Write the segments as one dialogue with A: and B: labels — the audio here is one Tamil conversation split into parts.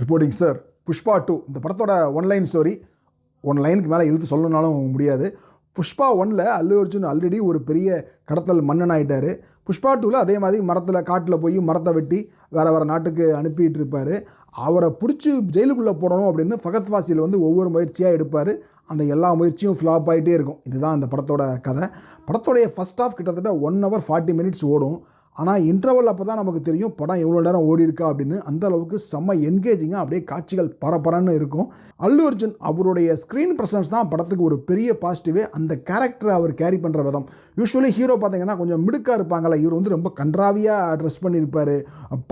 A: Reporting sir. புஷ்பா 2 இந்த படத்தோட ஒன்லைன் ஸ்டோரி. ஒன் லைனுக்கு மேலே இழுத்து சொல்லணும்னாலும் முடியாது. புஷ்பா 1ல் அல்லு அர்ஜுன் ஆல்ரெடி ஒரு பெரிய கடத்தல் மன்னன் ஆகிட்டார். புஷ்பா 2ல் அதே மாதிரி காட்டில் போய் மரத்தை வெட்டி வேறு நாட்டுக்கு அனுப்பிட்டு இருப்பார். அவரை பிடிச்சி ஜெயிலுக்குள்ளே போடணும் அப்படின்னு ஃபகத் ஃபாசில் ஒவ்வொரு முயற்சியாக எடுப்பார். அந்த எல்லா முயற்சியும் ஃப்ளாப் ஆகிட்டே இருக்கும். இதுதான் இந்த படத்தோட கதை. படத்தோடைய ஃபஸ்ட் ஹாஃப் கிட்டத்தட்ட 1 hour 40 minutes ஓடும். ஆனால் இன்டர்வல் அப்போ தான் நமக்கு தெரியும் படம் எவ்வளோ நேரம் ஓடி இருக்கா அப்படின்னு. அந்த அளவுக்கு செம்ம என்கேஜிங்காக அப்படியே காட்சிகள் பரபரன்னு இருக்கும். அல்லு அர்ஜுன் அவருடைய ஸ்க்ரீன் ப்ரெசன்ஸ் தான் படத்துக்கு ஒரு பெரிய பாசிட்டிவே. அந்த கேரக்டரை அவர் கேரி பண்ணுற விதம். யூஸ்வலி ஹீரோ பார்த்தீங்கன்னா கொஞ்சம் மிடுக்காக இருப்பாங்கள்ல, இவர் ரொம்ப கன்றாவியாக ட்ரெஸ் பண்ணியிருப்பார்,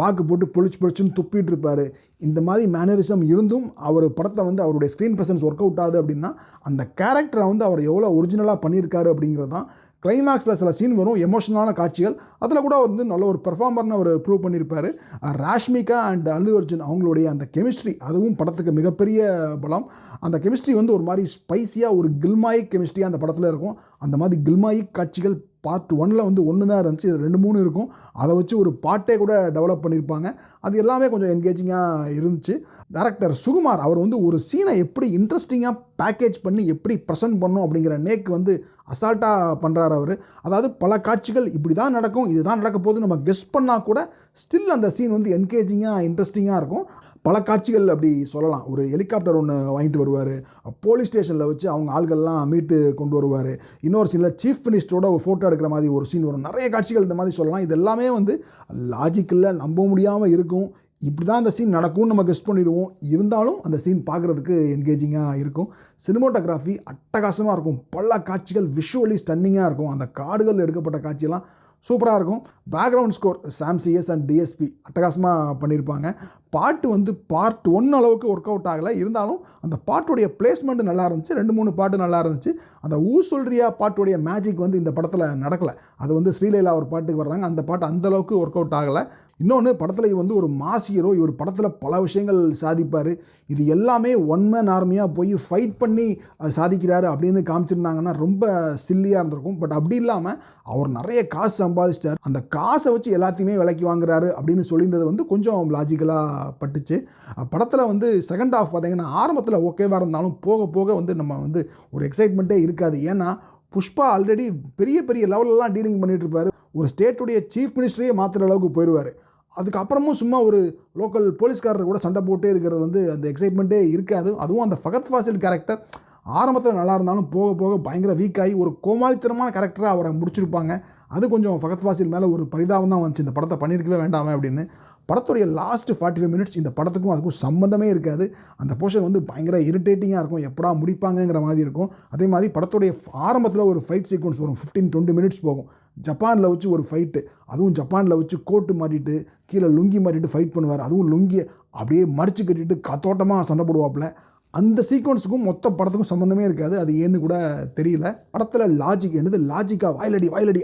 A: பாக்கு போட்டு பொழிச்சுன்னு துப்பிட்டு இருப்பார். இந்த மாதிரி மேனரிசம் இருந்தும் அவர் படத்தை அவருடைய ஸ்க்ரீன் ப்ரெசன்ஸ் ஒர்க் அவுட் ஆகுது அப்படின்னா அந்த கேரக்டரை அவர் எவ்வளோ ஒரிஜினலாக பண்ணியிருக்காரு அப்படிங்கிறது தான். கிளைமேக்ஸில் சில சீன் வரும், எமோஷனலான காட்சிகள். அதில் கூட நல்ல ஒரு பெர்ஃபார்மர்னு அவர் ப்ரூவ் பண்ணியிருப்பார். ராஷ்மிகா அண்ட் அல்லு அர்ஜுன் அவங்களுடைய அந்த கெமிஸ்ட்ரி அதுவும் படத்துக்கு மிகப்பெரிய பலம். அந்த கெமிஸ்ட்ரி ஒரு மாதிரி ஸ்பைஸியாக ஒரு கில்மாயிக் கெமிஸ்ட்ரியாக அந்த படத்தில் இருக்கும். அந்த மாதிரி கில்மாயிக் காட்சிகள் பார்ட் 1ல் ஒன்று தான் இருந்துச்சு. இது 2-3 இருக்கும். அதை வச்சு ஒரு பாட்டே கூட டெவலப் பண்ணியிருப்பாங்க. அது எல்லாமே கொஞ்சம் என்கேஜிங்காக இருந்துச்சு. டைரக்டர் சுகுமார் அவர் ஒரு சீனை எப்படி இன்ட்ரெஸ்டிங்காக பேக்கேஜ் பண்ணி எப்படி ப்ரெசென்ட் பண்ணணும் அப்படிங்கிற நேக்கு அசால்ட்டாக பண்ணுறாரு அவர். அதாவது பல காட்சிகள் இப்படி தான் நடக்கும், இதுதான் நடக்க போது நம்ம கெஸ் பண்ணால் கூட ஸ்டில் அந்த சீன் இன்கேஜிங்காக இன்ட்ரெஸ்டிங்காக இருக்கும். பல காட்சிகள் அப்படி சொல்லலாம். ஒரு ஹெலிகாப்டர் ஒன்று வாங்கிட்டு வருவார், போலீஸ் ஸ்டேஷனில் வச்சு அவங்க ஆள்கள்லாம் மீட்டு கொண்டு வருவார். இன்னொரு சீனில் சீஃப் மினிஸ்டரோட ஒரு ஃபோட்டோ எடுக்கிற மாதிரி ஒரு சீன் வரும். நிறைய காட்சிகள் இந்த மாதிரி சொல்லலாம். இது எல்லாமே லாஜிக்கில் நம்ப முடியாமல் இருக்கும். இப்படி தான் அந்த சீன் நடக்கும்னு நம்ம கெஸ் பண்ணிடுவோம். இருந்தாலும் அந்த சீன் பார்க்குறதுக்கு என்கேஜிங்காக இருக்கும். சினிமோட்டோகிராஃபி அட்டகாசமாக இருக்கும். பல காட்சிகள் விஷுவலி ஸ்டன்னிங்காக இருக்கும். அந்த காடுகள் எடுக்கப்பட்ட காட்சியெல்லாம் சூப்பராக இருக்கும். Background score Sam CS and DSP அட்டகாசமாக பண்ணியிருப்பாங்க. பாட்டு பார்ட் 1 அளவுக்கு ஒர்க் அவுட் ஆகலை. இருந்தாலும் அந்த பாட்டுடைய பிளேஸ்மெண்ட் நல்லா இருந்துச்சு. 2-3 பாட்டு நல்லா இருந்துச்சு. அந்த ஊ சொல்றியா பாட்டுடைய மேஜிக் இந்த படத்தில் நடக்கலை. அது ஸ்ரீலைலா ஒரு பாட்டுக்கு வர்றாங்க. அந்த பாட்டு அந்தளவுக்கு ஒர்க் அவுட் ஆகலை. இன்னொன்று படத்தில் ஒரு மாஸ் ஹீரோ. இவர் படத்தில் பல விஷயங்கள் சாதிப்பார். இது எல்லாமே ஒன் மேன் ஆர்மியாக போய் ஃபைட் பண்ணி சாதிக்கிறாரு அப்படின்னு காமிச்சிருந்தாங்கன்னா ரொம்ப சில்லியாக இருந்திருக்கும். பட் அப்படி இல்லாமல் அவர் நிறைய காசு சம்பாதிச்சிட்டார். அந்த காசை வச்சு எல்லாத்தையுமே விலைக்கு வாங்குறாரு அப்படின்னு சொல்லியிருந்தது கொஞ்சம் லாஜிக்கலாக பட்டுச்சு. படத்தில் செகண்ட் ஹாஃப் பார்த்தீங்கன்னா ஆரம்பத்தில் ஓகேவாக இருந்தாலும் போக போக நம்ம ஒரு எக்ஸைட்மெண்ட்டே இருக்காது. ஏன்னா புஷ்பா ஆல்ரெடி பெரிய பெரிய லெவலெல்லாம் டீலிங் பண்ணிகிட்டு இருப்பார். ஒரு ஸ்டேட்டுடைய சீஃப் மினிஸ்டரையே மாற்றுற அளவுக்கு போயிடுவார். அதுக்கப்புறமும் சும்மா ஒரு லோக்கல் போலீஸ்காரர் கூட சண்டை போட்டே இருக்கிறது அந்த எக்ஸைட்மெண்ட்டே இருக்காது. அதுவும் அந்த ஃபகத் ஃபாசில் கேரக்டர் ஆரம்பத்தில் நல்லா இருந்தாலும் போக போக பயங்கர வீக்காகி ஒரு கோமாளித்தனமான கேரக்டராக அவரை முடிச்சிருப்பாங்க. அது கொஞ்சம் ஃபகத் ஃபாசில் மேலே ஒரு பரிதாபம் தான் வந்துச்சு, இந்த படத்தை பண்ணியிருக்கவே வேண்டாமே அப்படின்னு. படத்துடைய லாஸ்ட் 45 minutes இந்த படத்துக்கும் அதுக்கும் சம்மந்தமே இருக்காது. அந்த போர்ஷன் பயங்கர இரிட்டேட்டிங்காக இருக்கும். எப்படா முடிப்பாங்கங்கிற மாதிரி இருக்கும். அதே மாதிரி படத்துடைய ஆரம்பத்தில் ஒரு ஃபைட் சீக்வன்ஸ் வரும். 15-20 minutes போகும். ஜப்பானில் வச்சு ஒரு ஃபைட்டு, அதுவும் ஜப்பானில் வச்சு கோட்டு மாட்டிட்டு கீழே லுங்கி மாட்டிட்டு ஃபைட் பண்ணுவார். அதுவும் லுங்கியை அப்படியே மடிச்சு கட்டிட்டு காத்தோட்டமாக சண்டை போடுவாப்பில். அந்த சீக்வன்ஸுக்கும் மொத்த படத்துக்கும் சம்மந்தமே இருக்காது. அது ஏன்னு கூட தெரியல. படத்தில் லாஜிக் என்னது, லாஜிக்காக வாயிலடி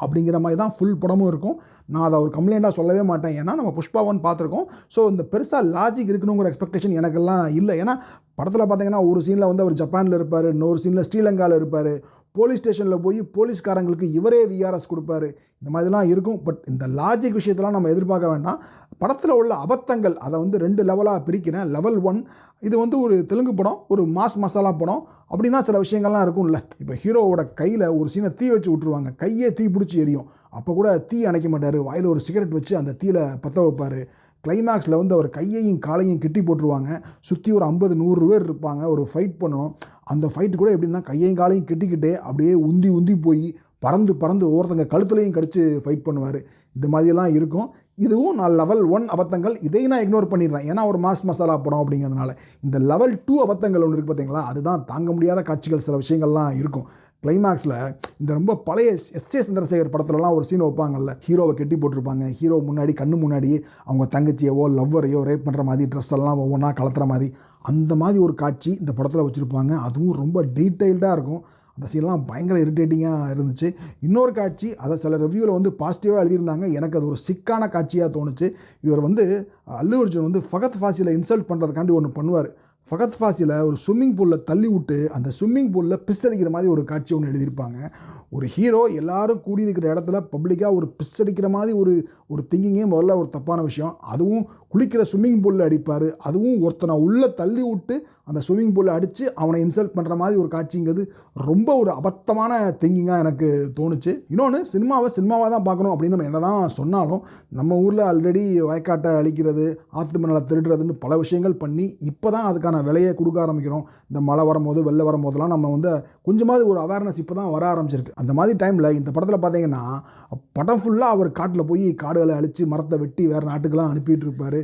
A: அப்படிங்கிற மாதிரி தான் ஃபுல் படமும் இருக்கும். நான் அதை ஒரு கம்ப்ளைண்ட்டாக சொல்லவே மாட்டேன். ஏன்னா நம்ம புஷ்பா 1 பார்த்துருக்கோம். ஸோ இந்த பெருசாக லாஜிக் இருக்கணுங்கிற எக்ஸ்பெக்டேஷன் எனக்கெல்லாம் இல்லை. ஏன்னா படத்தில் பார்த்தீங்கன்னா ஒரு சீனில் அவர் ஜப்பானில் இருப்பார், இன்னொரு சீனில் ஸ்ரீலங்காவில் இருப்பார். போலீஸ் ஸ்டேஷனில் போய் போலீஸ்காரங்களுக்கு இவரே விஆர்எஸ் கொடுப்பாரு. இந்த மாதிரிலாம் இருக்கும். பட் இந்த லாஜிக் விஷயத்தெல்லாம் நம்ம எதிர்பார்க்க வேண்டாம். படத்தில் உள்ள அபத்தங்கள் அதை 2 லெவலாக பிரிக்கிறேன். லெவல் 1 இது ஒரு தெலுங்கு படம், ஒரு மாஸ் மசாலா படம் அப்படின்னா சில விஷயங்கள்லாம் இருக்கும்ல. இப்போ ஹீரோவோட கையில் ஒரு சீனை தீ வச்சு விட்ருவாங்க, கையே தீ பிடிச்சி எரியும். அப்போ கூட தீ அணைக்க மாட்டார், வாயில் ஒரு சிகரெட் வச்சு அந்த தீயில பற்ற வைப்பார். கிளைமேக்ஸில் அவர் கையையும் காலையும் கெட்டி போட்டுருவாங்க. சுற்றி ஒரு 50-100 பேர் இருப்பாங்க. ஒரு ஃபைட் பண்ணணும். அந்த ஃபைட்டு கூட எப்படின்னா கையையும் காலையும் கெட்டிக்கிட்டே அப்படியே உந்தி போய் பறந்து ஒவ்வொருத்தங்க கழுத்துலையும் கடிச்சு ஃபைட் பண்ணுவார். இந்த மாதிரியெல்லாம் இருக்கும். இதுவும் நான் லெவல் 1 அபத்தங்கள். இதையும் நான் இக்னோர் பண்ணிடுறேன். ஏன்னா ஒரு மாஸ் மசாலா படம் அப்படிங்கிறதுனால. இந்த லெவல் 2 அபத்தங்கள் ஒன்று இருக்குது பார்த்தீங்களா, அதுதான் தாங்க முடியாத காட்சிகள். சில விஷயங்கள்லாம் இருக்கும். கிளைமேக்ஸில் இந்த ரொம்ப பழைய எஸ்.ஏ. சந்திரசேகர் படத்துலலாம் ஒரு சீன் வைப்பாங்கல்ல, ஹீரோவை கெட்டி போட்டிருப்பாங்க. ஹீரோ முன்னாடி கண்ணு முன்னாடி அவங்க தங்கச்சியவோ லவ்வரையோ ரேப் பண்ணுற மாதிரி ட்ரெஸ் எல்லாம் ஒவ்வொன்றா கலத்துற மாதிரி அந்த மாதிரி ஒரு காட்சி இந்த படத்தில் வச்சுருப்பாங்க. அதுவும் ரொம்ப டீட்டெயில்டாக இருக்கும். அந்த சீன்லாம் பயங்கர இரிட்டேட்டிங்காக இருந்துச்சு. இன்னொரு காட்சி அதை சில ரிவ்யூவில் பாசிட்டிவாக எழுதியிருந்தாங்க. எனக்கு அது ஒரு சிக்கான காட்சியாக தோணுச்சு. இவர் அல்லு அர்ஜுன் ஃபகத் ஃபாசிலை இன்சல்ட் பண்ணுறதுக்காண்டி ஒன்று பண்ணுவார். ஃபகத் ஃபாசிலை ஒரு ஸ்விம்மிங் பூலில் தள்ளி விட்டு அந்த ஸ்விம்மிங் பூலில் பிஸ் அடிக்கிற மாதிரி ஒரு காட்சி ஒன்று எழுதியிருப்பாங்க. ஒரு ஹீரோ எல்லாரும் கூடியிருக்கிற இடத்துல பப்ளிக்காக ஒரு பிஸ் அடிக்கிற மாதிரி ஒரு திங்கிங்கே முதல்ல ஒரு தப்பான விஷயம். அதுவும் குளிக்கிற ஸ்விம்மிங் பூலில் அடிப்பார். அதுவும் ஒருத்தனை உள்ளே தள்ளி விட்டு அந்த ஸ்விம்மிங் பூலில் அடித்து அவனை இன்சல்ட் பண்ணுற மாதிரி ஒரு காட்சிங்கிறது ரொம்ப ஒரு அபத்தமான திங்கிங்காக எனக்கு தோணுச்சு. இன்னொன்று, சினிமாவாக தான் பார்க்கணும் அப்படின்னு நம்ம என்ன தான் சொன்னாலும், நம்ம ஊரில் ஆல்ரெடி வயக்காட்டை அழிக்கிறது, ஆற்று மணலை திருடுறதுன்னு பல விஷயங்கள் பண்ணி இப்போ தான் அதுக்கான விலையை கொடுக்க ஆரம்பிக்கிறோம். இந்த மழை வரும்போது வெள்ளை வரும்போதெல்லாம் நம்ம வந்து கொஞ்சமாவது ஒரு அவேர்னஸ் இப்போ தான் வர ஆரம்பிச்சிருக்கு. அந்த மாதிரி டைமில் இந்த படத்தில் பார்த்தீங்கன்னா படம் ஃபுல்லாக அவர் காட்டில் போய் காடுகளை அழித்து மரத்தை வெட்டி வேறு நாட்டுக்கெல்லாம் அனுப்பிட்டு இருப்பார்.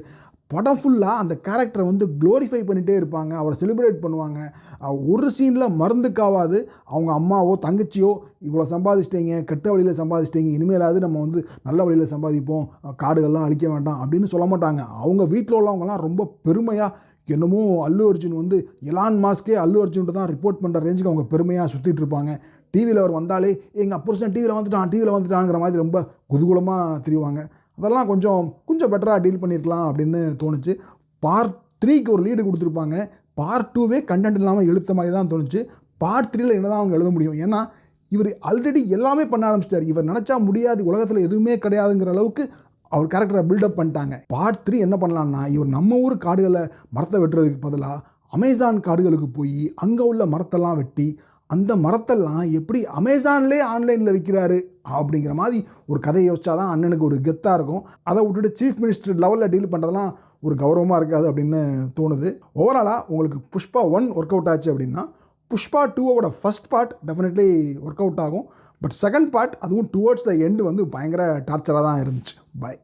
A: படம் ஃபுல்லாக அந்த கேரக்டரை வந்து க்ளோரிஃபை பண்ணிகிட்டே இருப்பாங்க, அவரை செலிப்ரேட் பண்ணுவாங்க. ஒரு சீனில் மருந்துக்காவது அவங்க அம்மாவோ தங்கச்சியோ இவ்வளோ சம்பாதிச்சிட்டீங்க, கெட்ட வழியில் சம்பாதிச்சிட்டீங்க, இனிமேலாவது நம்ம வந்து நல்ல வழியில் சம்பாதிப்போம், காடுகள்லாம் அழிக்க வேண்டாம் அப்படின்னு சொல்ல மாட்டாங்க. அவங்க வீட்டில் உள்ளவங்கலாம் ரொம்ப பெருமையாக என்னமோ அல்லு அர்ஜுன் வந்து எலான் மாஸ்கே அல்லு அர்ஜுன்ட்டு தான் ரிப்போர்ட் பண்ணுற ரேஞ்சுக்கு அவங்க பெருமையாக சுற்றிட்டு இருப்பாங்க. டிவியில் அவர் வந்தாலே எங்கள் புருஷன் டிவியில் வந்துட்டாங்கிற மாதிரி ரொம்ப குதூகலமாக திரிவாங்க. அதெல்லாம் கொஞ்சம் பெட்டராக டீல் பண்ணியிருக்கலாம் அப்படின்னு தோணுச்சு. பார்ட் 3க்கு ஒரு லீடு கொடுத்துருப்பாங்க. பார்ட் 2வே கண்டென்ட் இல்லாமல் எழுத்த மாதிரி தான் தோணுச்சு. பார்ட் 3ல் என்ன தான் அவங்க எழுத முடியும்? ஏன்னா இவர் ஆல்ரெடி எல்லாமே பண்ண ஆரம்பிச்சிட்டார். இவர் நினச்சா முடியாது, உலகத்தில் எதுவுமே கிடையாதுங்கிற அளவுக்கு அவர் கேரக்டரை பில்டப் பண்ணிட்டாங்க. பார்ட் 3 என்ன பண்ணலான்னா, இவர் நம்ம ஊர் காடுகளை மரத்தை வெட்டுறதுக்கு பதிலாக அமேசான் காடுகளுக்கு போய் அங்கே உள்ள மரத்தெல்லாம் வெட்டி அந்த மரத்தெல்லாம் எப்படி அமேசான்லேயே ஆன்லைனில் விற்கிறாரு அப்படிங்கிற மாதிரி ஒரு கதையை யோசிச்சா தான் அண்ணனுக்கு ஒரு கெத்தாக இருக்கும். அதை விட்டுட்டு சீஃப் மினிஸ்டர் லெவலில் டீல் பண்ணுறதுலாம் ஒரு கௌரவமாக இருக்காது அப்படின்னு தோணுது. ஓவராலாக உங்களுக்கு புஷ்பா 1 ஒர்க் அவுட் ஆச்சு அப்படின்னா, புஷ்பா 2வோட first part definitely work out ஆகும். பட் செகண்ட் பார்ட், அதுவும் டுவர்ட்ஸ் த எண்டு வந்து பயங்கர டார்ச்சராக தான் இருந்துச்சு. பை.